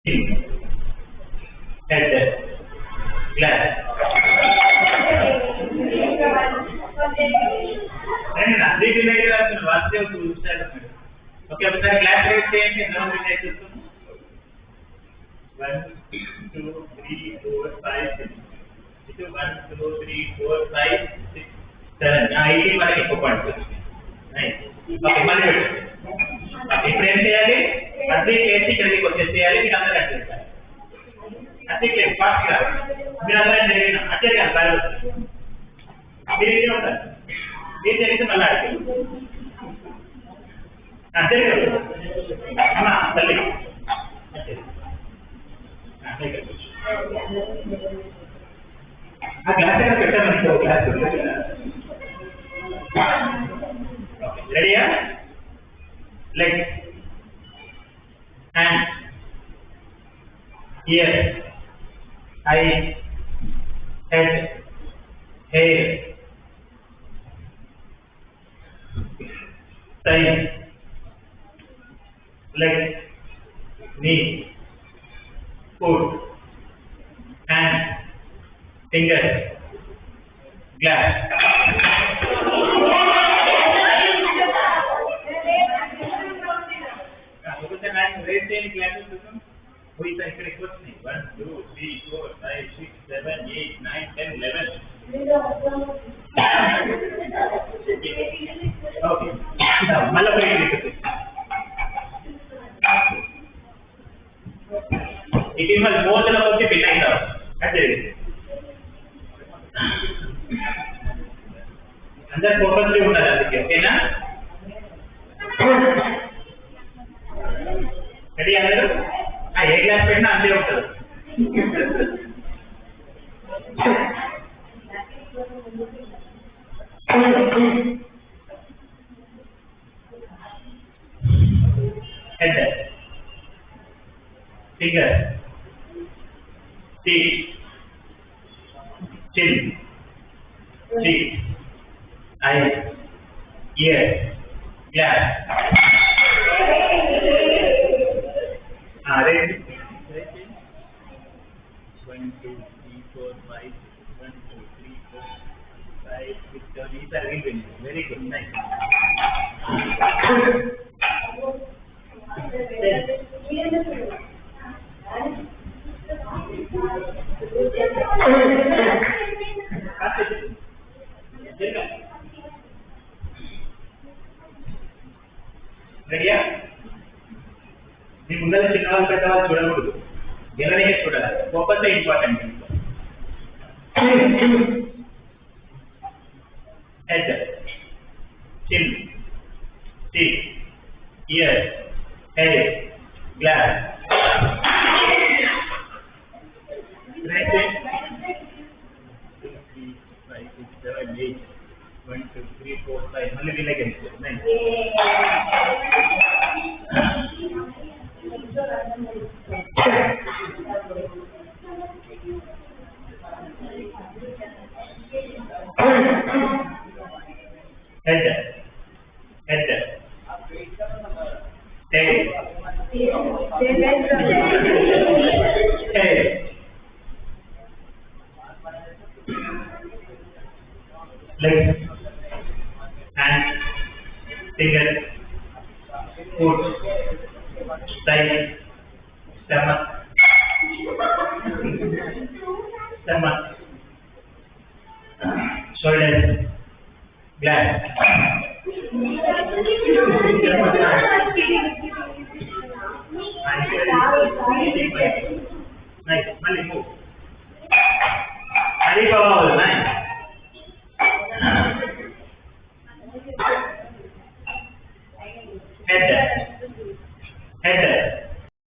head, glass. Three divided okay, glass rate change in 1, 2, 3, 4, 5, 6. 1, 2, 3, 4, 5, 6, 7. Now 18 మనకి ఎక్కువ points వచ్చినాయి. Nice. Okay మళ్ళీ పెట్టండి. ఇప్పుడు ఏం చేయాలి? అన్ని చేసి ఇక్కడికి వచ్చేసేయాలి. మీరు అందరూ అట్లా చేయాలి. అన్ని చేసి ఫాస్ట్ గా మీరు అందరూ జరిగిన అట్లే కాదు బాగా మీరు ఏం ఉంటారు? మీరు జరిగితే మళ్ళీ అడిగారు. అంతే కదా అమ్మా తల్లి ఆ గ్లాస్ దగ్గర పెట్టామని గ్లాస్ రెడీయా? Leg hand year I head hair thigh, leg, knee, foot, hand, finger, glass.1, 2, 3, 4, 5, 6, 7, 8, 9, 10, 11. Okay. Now, it is more than about the behind us. That's it. Under focus, okay, na? Ready, Andrew? I hate glass pen, Andrew. Head, finger, teeth, chin, cheek, eye, ear, glass. Red. 1, 2, 3, 4, 5, 1, 2, 3, 4, 5, 6, 7, 8 are green. Very good. Nice. రెడీయా? మీ ముందర చిన్నవాళ్ళు పెద్దవాళ్ళు చూడకూడదు, గెలనే చూడాలి. Focus important. Head, చిన్, teeth, year, hair, glass. Right side 2, 3, 5, 6, 7, 8. 1, 2, 3, 4, 5. మళ్ళీ వీళ్ళకి వెళ్ళిపోతుంది. Nice. Head, tail, tail, leg, hand, finger, foot, thigh, stomach, shoulders, glass. Nice. Move. Nice.